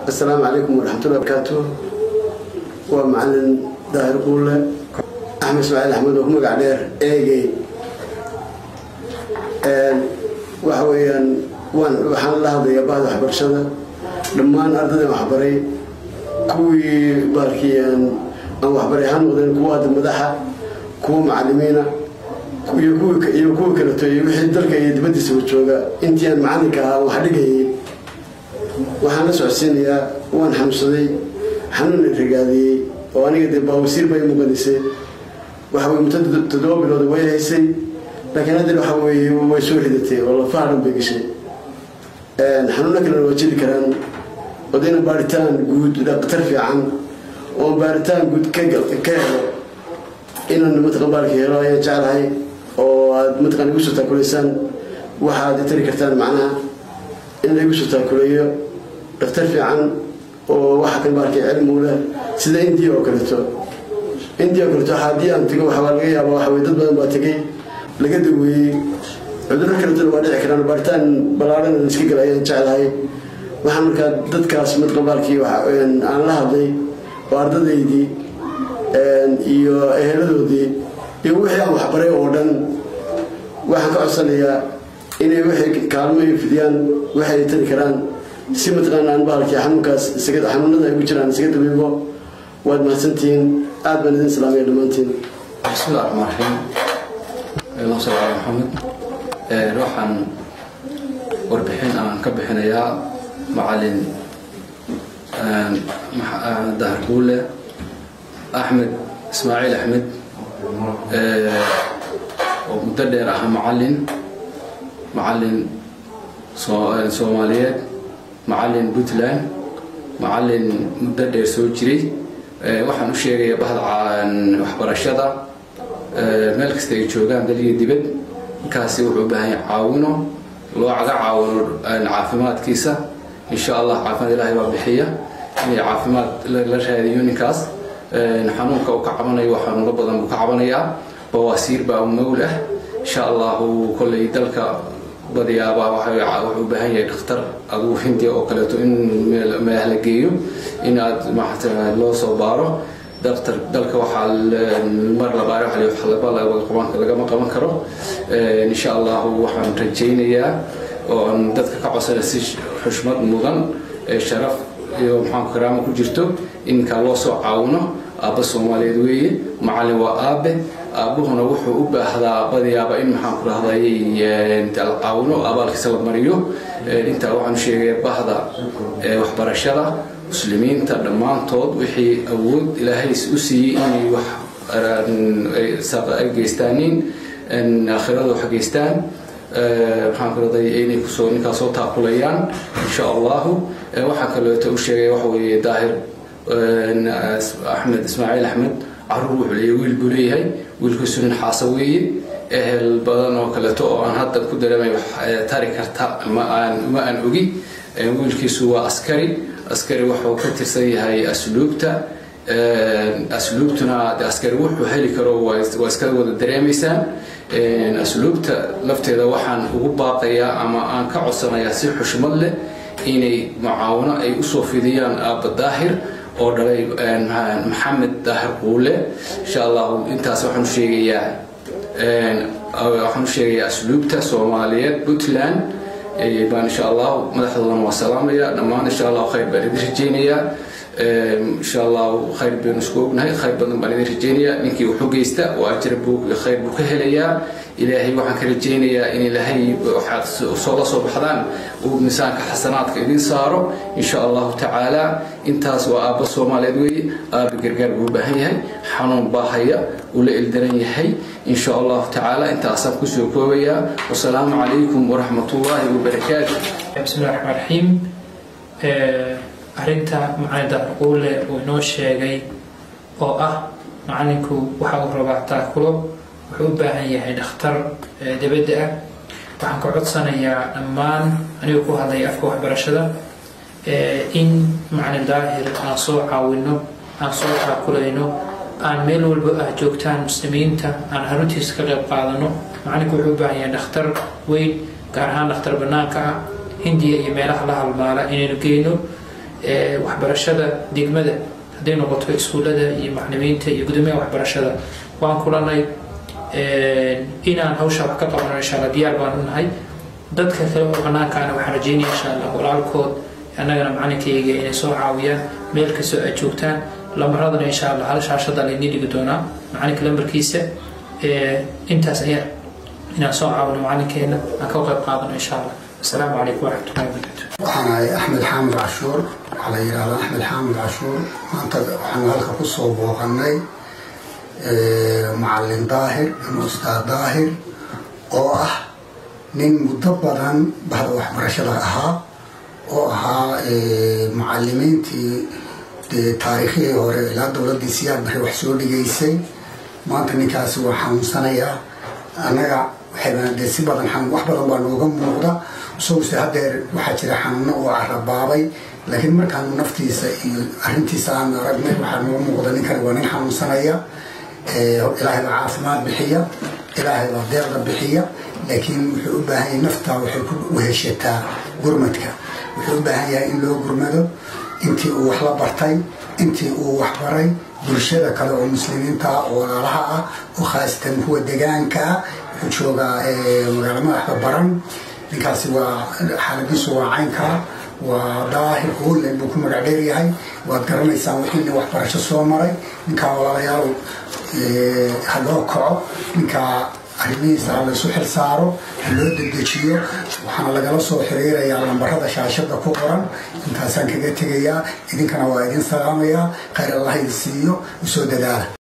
السلام عليكم ورحمة الله وبركاته. ومعلن داهر قولة أحمد إسماعيل أحمد وهم قاعدين إيجي وحويا وحن الله ذي بعض حبر شذا لما أنا أرضي محبري كوي باركيان أو حبري حن وذن كواد المدحة كو معلمينا يكوي كنتو يوحي درك يدبدي سوتشوغا انتي معانك وحدقي waxaan la socodsiinayaa waan xamsaday xanuun irgaadiyay oo aniga dib bawsiir bay muqadisay waxa way muddo 7 bilood way haysay laakiin hadda waxa way soo ridatay oo la faaran bay gashay xanuunka kale oo jiri karaan wadina baaritaan guud dhaqtar fiican oo baaritaan guud ka helo inaan mutaqabalka helo ay jeclahay oo aad mutaqan ugu soo takulaysan waxa aad tiri kartaan macnaha in lagu soo takuleeyo دكتور في عن وواحد كان بارك علم ولا سيدا إنديا وكلته حاديا تجوا حوالي أبغى حوالي ضد ما تجي لقد وي عذرنا كلته الوالد كنا بارتان بلارن نسكي قليل نشعل هاي وحنا كان ضد كاس مثل باركي وعن الله ذي وارد ذي دي يو أهله ذي يوحي أو حبري أودن وحنا كأصلية إني وحي كلامي فديان وحي تنكران سمتنا عن بالك يا حنوكاس سجد حنونا يقول لنا سجد بيبو واد ما سنتين عاد بندين سلامي لمنتين. بسم الله الرحمن الرحيم. اللهم صل على محمد. روحا وربحين أن كبحنا يا معلم دهر قولة أحمد إسماعيل أحمد ومدرب معلم صوماليات معلم بوتلان معلم مدرب سوجري waxaan u sheegay bahda waxbarashada meel kasta ay joogaan dalka dibad kaasi wuxuu u baahan yahay caawino loo caawino caafimaadkiisa insha Allah caafimaad Ilaahay waa bixiya in caafimaad la raadiyo ninkaas xanuunka uu ka cabanayo waxaan la badan uu ka cabanayaa bawasiir baa mawlah insha Allah kulli dalka بديابا wuxuu u baahan yahay dhakhtar agu hindi oo kale to in meel la geeyo in aad maxaa loo soo baaro dhakhtar dalka waxa mar la baaro waxa la qaban laga karo insha Allah waxaan rajaynayaa oo dadka ka codsanaya si xushmad mudan sharaf iyo maxaa karaamo ku jirto in ka loo soo caawino aaba Soomaaliyeed weeye macallin waa aabe abuhuna wuxuu u baahdaa badiyaaba in maxaan ku rahdayay inta la caawino abaalkiisa la mariyo inta waxaan sheegay bahda waxbarashada muslimiinta dhamaantood wixii awood Ilaahay u siiyay inay wax ay geystaanin in aakhirada wax geystaan maxaan ku rahdayay inay ku soo ninka soo taakulayaan insha Allah waxa kale oo uu sheegay wax weeye daahir أحمد إسماعيل أحمد عروه لي ويلبوليه ويلكسون حاسوي أهل بدن وكلته أن هذا كده لما تارك ما أن أجي ويلكسوا عسكري وحو كتير سي هاي أسلوبتنا عسكري وحو هلي كرو وعسكري والدراميسان أسلوبته لفت هذا وحن وباقية أما أن كعصنا يصيح شمله إني معاونة أي أصوفيان أب الظاهر oo dhalay Maxamed Dahir Quule insha Allah intaas waxaan sheegayaa asluubta Soomaaliyeed Puntland baan insha Allah madaxdoona waa salaamaya dhamaan insha Allah khayr baan idin rajaynayaa insha Allah khayr baan isku ognahay khayr badan baan idin rajaynayaa ninkii wuxuu geysta waa ajir buu khayr buu ka helayaa إلهي وحن كرجينيا إن إلهي وحد صلاة سبحان ومسان كحسنات كإذن صاروا إن شاء الله تعالى إنتاس وأب الصومال دوي أب جرجر وبهيه حنون باهية ولا الدنيا هي إن شاء الله تعالى إنت أصاب كسوكويا والسلام عليكم ورحمة الله وبركاته. بسم الله الرحمن الرحيم. أرنتا معنا دقول ونوش جاي أو معنكو وحاول ربع تأكله wuxuu u baahan yahay dhakhtar dibadda waxaan ka codsanayaa dhammaan aniga ku hadlay afka waxbarashada in macallin daahir aan soo caawino aan soo taakulayno aan meel walba joogtaan muslimiinta aan haruntiisa ka qayb qaadano macallinku wuxuu u baahan yahay dhakhtar weyn gaar ahaan dhakhtar banaanka ah hindiya iyo meelaha la halmaala inaynu geyno waxbarashada degmada hadday noqoto iskuullada iyo macallimiinta iyo gudoomiyaha waxbarashada waan kulanay inaan hawsha wax ka qabano insha Allah diyaar baan u nahay dadka kale oo banaankaana waxaan rajeynayaa insha Allah walaalkood annagana macallinkayga inay soo caawiyaan meel kastoo ay joogtaan lambaradana insha Allah hal shaashada la dhigi doonaa macallinka lambarkiisa intaas ayaa inaan soo caawino macallinkeena aan ka qayb qaadano insha Allah السلام عليكم ورحمة الله وبركاته. أنا أحمد حامد عاشور على يرى أحمد حامد عاشور أنت أنا هلك قصة وغني معلم ظاهر أستاذ ظاهر من مدبرا بعد وحبرشة أها معلمين تاريخي ورا دولة ديسيات بحي وحسود جيسي ما أنت نكاس وحام سنة أنا حنا ديسي بدن حام وحبر الله نوجم موضة وسوس هدير وحكي حنا وعربابي لكن ما كان نفتي أهنتي سان رجمي وحنا موضة نكر ونحام سنة إلهي العاصمات بحية إلهي الدير بحية لكن وحبها هي نفطة وهشتها قرمتك وحبها هي إن لو قرمته أنتي وحلا برتاي أنتي وحبري برشة كلا المسلمين تا ولها وخاصة هو الدجان كا وشوجا مجرم أحبرن نكاسي وحلبيس وعينكا وظاهر هو اللي بكون مقدري هاي وأذكرنا يساويني وحبرش الصومري نكا ولا يارو هلوكو نكا arrimihiis aan la soo xil saaro loo dedejiyo waxaan laga soo xiriirayaa lambarada shaashada ku qoran intaasaan kaga tagayaa idinkana waa idin salaamayaa khayr Allah idin siiyo soo dadaala